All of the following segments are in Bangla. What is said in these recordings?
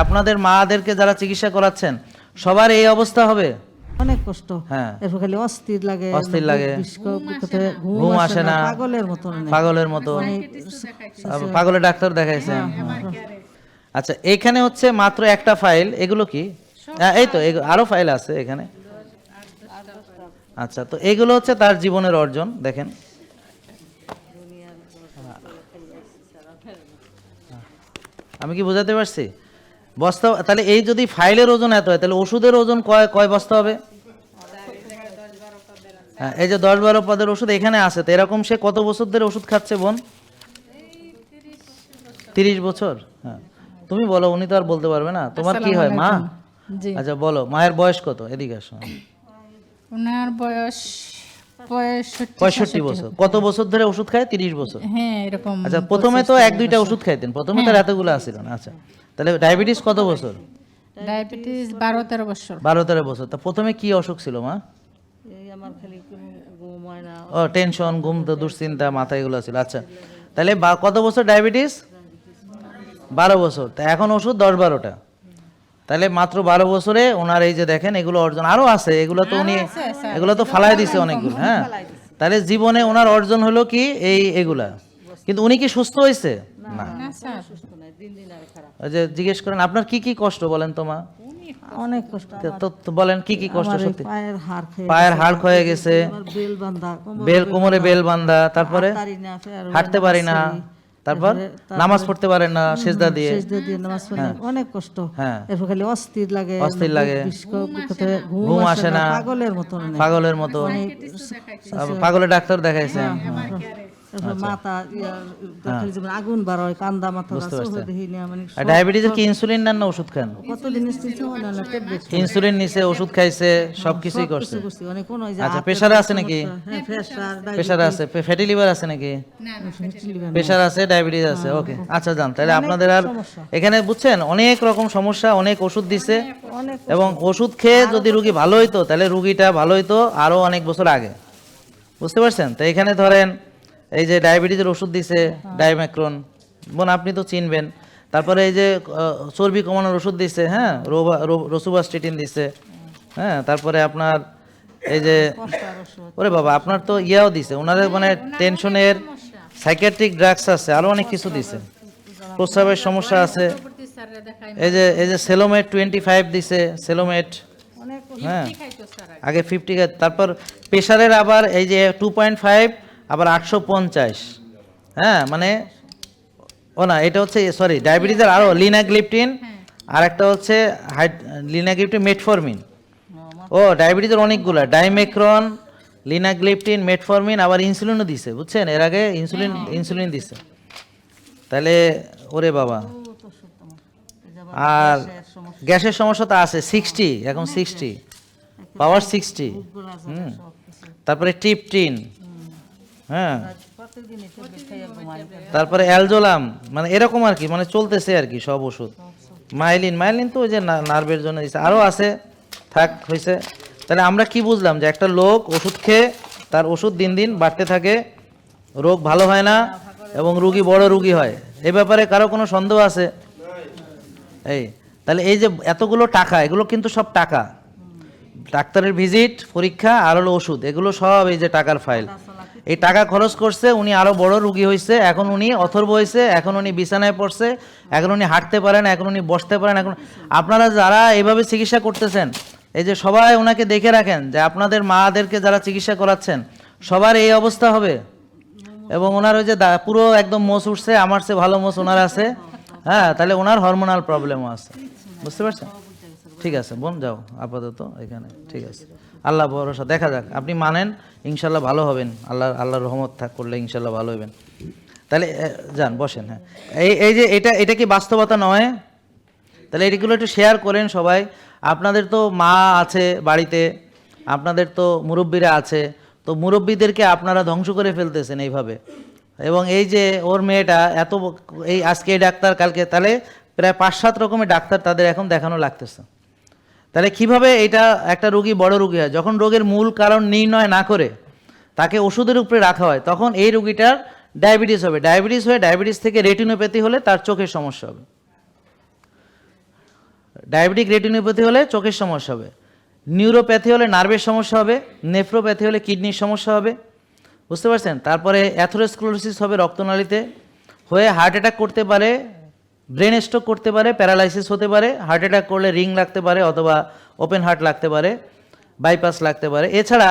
আপনাদের মাদেরকে যারা চিকিৎসা করাচ্ছেন সবার এই অবস্থা হবে? অনেক কষ্ট। হ্যাঁ, এরপর খালি অস্থির লাগে, ঘুম আসে না, পাগলের মতো পাগলের মতো। পাগলের ডাক্তার দেখাইছেন? আচ্ছা, এখানে হচ্ছে মাত্র একটা ফাইল। এগুলো কি? এই তো আরো ফাইল আছে এখানে। আচ্ছা, তো এগুলো হচ্ছে তার জীবনের অর্জন। দেখেন, আমি কি বোঝাতে পারছি? বস্তা, তাহলে এই যদি ফাইলের ওজন এত হয় তাহলে ওষুধের ওজন কয় বস্তা হবে? হ্যাঁ, এই যে 10-12 পদের ওষুধ এখানে আছে। তো এরকম সে কত বছর ধরে ওষুধ খাচ্ছে বোন? 30 বছর। হ্যাঁ, তুমি বলো, উনি তো আর বলতে পারবে না। তোমার কি হয় মা? আচ্ছা বলো, মায়ের বয়স কত? এদিকে আসো। ওনার বয়স 65 বছর। কত বছর ধরে ওষুধ খায়? 30 বছর। হ্যাঁ, এরকম। আচ্ছা, প্রথমে তো 1-2টা ওষুধ খাইতেন, প্রথমে তো এতগুলো আসছিল না। আচ্ছা, তাহলে ডায়াবেটিস কত বছর? ডায়াবেটিস 12-13 বছর। 12-13 বছর। তা প্রথমে কি অসুখ ছিল মা? এই আমার খালি ঘুম হয় না। ও, টেনশন, ঘুম, তো দুশ্চিন্তা, মাথা, এগুলো ছিল। আচ্ছা, তাহলে কত বছর ডায়াবেটিস? 12 বছর। তা এখন ওষুধ 10-12টা। তাহলে মাত্র 12 বছরে ওনার এই যে দেখেন এগুলো অর্জন আরো আছে। এগুলো তো উনি এগুলো তো ফালাই দিছে অনেকগুলো। হ্যাঁ, তাহলে জীবনে ওনার অর্জন হলো কি এগুলা। কিন্তু উনি কি সুস্থ হয়েছে? না, ওই যে জিজ্ঞেস করেন আপনার কি কি কষ্ট বলেন তো মা? অনেক কষ্ট। তো বলেন কি কি কষ্ট? সত্যি পায়ের হাড় ক্ষয়ে গেছে, বেল বাঁধা, কোমরে বেল বাঁধা, তারপরে হাঁটতে পারি না, তারপর নামাজ পড়তে পারেন না সিজদা দিয়ে নামাজ পড়ে, অনেক কষ্ট। হ্যাঁ, এরপর খালি অস্থির লাগে, ঘুম আসে না, পাগলের মতো। পাগলের ডাক্তার দেখাইছেন? মাথা আগুন বার হয়, কান্দা মাথা। ডায়াবেটিসের কি ইনসুলিন নেন না ওষুধ খান? কতদিন ইনসুলিন নিছে, ওষুধ খাইছে, সবকিছুই করছে। আচ্ছা, প্রেসার আছে নাকি? প্রেসার আছে। ফ্যাটি লিভার আছে নাকি? প্রেসার আছে, ডায়াবেটিস আছে। ওকে, আচ্ছা যান। তাহলে আপনাদের আর এখানে বুঝছেন অনেক রকম সমস্যা, অনেক ওষুধ দিছে। এবং ওষুধ খেয়ে যদি রুগী ভালো হইতো তাহলে রুগীটা ভালো হইতো আরো অনেক বছর আগে। বুঝতে পারছেন? তো এখানে ধরেন এই যে ডায়াবেটিসের ওষুধ দিছে, ডাইম্যাক্রন, বোন আপনি তো চিনবেন। তারপরে এই যে চর্বি কমানোর ওষুধ দিছে, হ্যাঁ, রোসুভাস্টিটিন দিছে। হ্যাঁ, তারপরে আপনার এই যে ওরে বাবা, আপনার তো ইয়াও দিছে ওনাদের, মানে টেনশনের সাইকিয়াট্রিক ড্রাগস আছে, আরো অনেক কিছু দিছে। প্রস্রাবের সমস্যা আছে, এই যে সেলোমেট 25 দিছে, সেলোমেট। হ্যাঁ, আগে 50। তারপর প্রেশারের আবার এই যে 2.5, আবার 850। হ্যাঁ, মানে ও না, এটা হচ্ছে সরি ডায়াবেটিসের আরো লিনাগ্লিপটিন, আর একটা হচ্ছে লিনাগ্লিপটিন, মেটফরমিন। ও, ডায়াবেটিসের অনেকগুলা, ডাইমেক্রন, লিনাগ্লিপটিন, মেটফরমিন, আবার ইনসুলিনও দিছে। বুঝছেন? এর আগে ইনসুলিন দিছে। তাহলে ওরে বাবা, আর গ্যাসের সমস্যা তো আছে 60, এখন 60 পাওয়ার 60। তারপরে ট্রিপটিন, হ্যাঁ, তারপরে অ্যালজোলাম, মানে এরকম আর কি, মানে চলতেছে আর কি সব ওষুধ। মাইলিন তো ওই যে নার্ভের জন্য দিচ্ছে, আরও আছে। থাক, হয়েছে। তাহলে আমরা কি বুঝলাম? যে একটা লোক ওষুধ খেয়ে তার ওষুধ দিন দিন বাড়তে থাকে, রোগ ভালো হয় না এবং রুগী বড় রুগী হয়। এ ব্যাপারে কারো কোনো সন্দেহ আছে? এই তাহলে এই যে এতগুলো টাকা, এগুলো কিন্তু সব টাকা। ডাক্তারের ভিজিট, পরীক্ষা, আর হলো ওষুধ, এগুলো সব এই যে টাকার ফাইল। এই টাকা খরচ করছে, উনি আরো বড় রুগী হয়েছে, এখন উনি অথর্ব হয়েছে, এখন উনি বিছানায় পড়ছে, এখন উনি হাঁটতে পারেন, এখন উনি বসতে পারেন। এখন আপনারা যারা এইভাবে চিকিৎসা করতেছেন, এই যে সবাই ওনাকে দেখে রাখেন যে আপনাদের মাদেরকে যারা চিকিৎসা করাচ্ছেন সবার এই অবস্থা হবে। এবং ওনার ওই যে পুরো একদম মোষ উঠছে, আমার চেয়ে ভালো মোষ ওনার আছে। হ্যাঁ, তাহলে ওনার হরমোনাল প্রবলেমও আছে। বুঝতে পারছেন? ঠিক আছে বোন, যাও আপাতত এখানে। ঠিক আছে, আল্লাহ ভরসা, দেখা যাক। আপনি মানেন, ইনশাল্লাহ ভালো হবেন। আল্লাহর রহমত করলে ইনশাল্লাহ ভালো হবেন। তাহলে যান, বসেন। হ্যাঁ, এই যে এটা কি বাস্তবতা নয়? তাহলে এগুলো একটু শেয়ার করেন সবাই। আপনাদের তো মা আছে বাড়িতে, আপনাদের তো মুরব্বীরা আছে, তো মুরব্বীদেরকে আপনারা ধ্বংস করে ফেলতেছেন এইভাবে। এবং এই যে ওর মেয়েটা এত, এই আজকে এই ডাক্তার, কালকে, তাহলে প্রায় 5-7 রকমের ডাক্তার তাদের এখন দেখানো লাগতেছে। তাহলে কিভাবে এটা একটা রোগী বড় রোগী হয়? যখন রোগের মূল কারণ নির্ণয় না করে তাকে ওষুধের উপরে রাখা হয়, তখন এই রোগীটার ডায়াবেটিস হবে। ডায়াবেটিস থেকে রেটিনোপ্যাথি হলে তার চোখের সমস্যা হবে। ডায়াবেটিক রেটিনোপ্যাথি হলে চোখের সমস্যা হবে, নিউরোপ্যাথি হলে নার্ভের সমস্যা হবে, নেফ্রোপ্যাথি হলে কিডনির সমস্যা হবে, বুঝতে পারছেন? তারপরে অ্যাথেরোস্ক্লেরোসিস হবে রক্তনালীতে, হয়ে হার্ট অ্যাটাক করতে পারে, ব্রেন স্ট্রোক করতে পারে, প্যারালাইসিস হতে পারে, হার্ট অ্যাটাক করলে রিং লাগতে পারে অথবা ওপেন হার্ট লাগতে পারে, বাইপাস লাগতে পারে। এছাড়া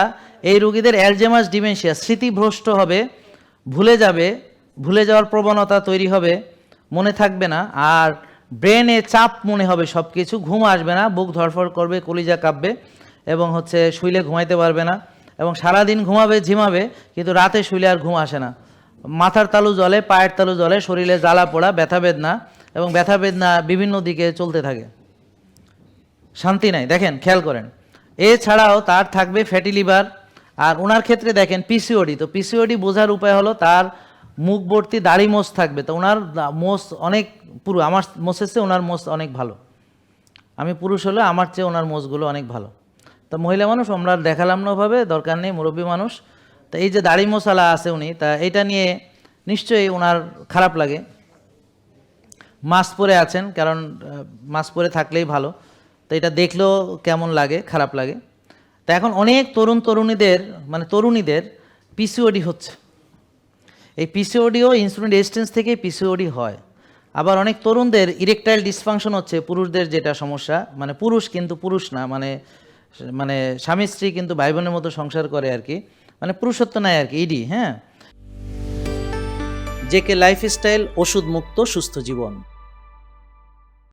এই রোগীদের অ্যালজেমাস ডিমেনশিয়া, স্মৃতিভ্রষ্ট হবে, ভুলে যাওয়ার প্রবণতা তৈরি হবে, মনে থাকবে না, আর ব্রেনে চাপ মনে হবে, সব কিছু, ঘুম আসবে না, বুক ধড়ফড় করবে, কলিজা কাঁপবে এবং শুইলে ঘুমাইতে পারবে না, এবং সারাদিন ঝিমাবে কিন্তু রাতে শুইলে আর ঘুম আসে না, মাথার তালু জ্বলে, পায়ের তালু জ্বলে, শরীরে জ্বালা পোড়া, ব্যথা বেদনা, এবং ব্যথা বেদনা বিভিন্ন দিকে চলতে থাকে, শান্তি নাই। দেখেন, খেয়াল করেন, এছাড়াও তার থাকবে ফ্যাটি লিভার। আর ওনার ক্ষেত্রে দেখেন পিসিওডি, তো পিসিওডি বোঝার উপায় হলো তার মুখ ভর্তি দাড়ি মোষ থাকবে, তো ওনার মোষ অনেক পুরো, আমার মোষের চেয়ে ওনার মোষ অনেক ভালো, আমি পুরুষ হলে আমার চেয়ে ওনার মোষগুলো অনেক ভালো। তা মহিলা মানুষ আমরা দেখালাম না ওভাবে, দরকার নেই, মুরব্বী মানুষ। তা এই যে দাড়ি মশালা আছে উনি, তা এটা নিয়ে নিশ্চয়ই ওনার খারাপ লাগে। মাস্ক পরে আছেন, কারণ মাস্ক পরে থাকলেই ভালো, তো এটা দেখলেও কেমন লাগে, খারাপ লাগে। তা এখন অনেক তরুণীদের পিসিওডি হচ্ছে। এই পিসিওডিও ইনসুলিন রেজিস্ট্যান্স থেকেই পিসিওডি হয়। আবার অনেক তরুণদের ইরেকটাইল ডিসফাংশন হচ্ছে, পুরুষদের যেটা সমস্যা, মানে পুরুষ কিন্তু পুরুষ না, মানে স্বামী স্ত্রী কিন্তু ভাই বোনের মতো সংসার করে আর কি, মানে পুরুষত্ব নাই আর কি, ইডি। হ্যাঁ, জেকে লাইফস্টাইল, ওষুধ মুক্ত সুস্থ জীবন।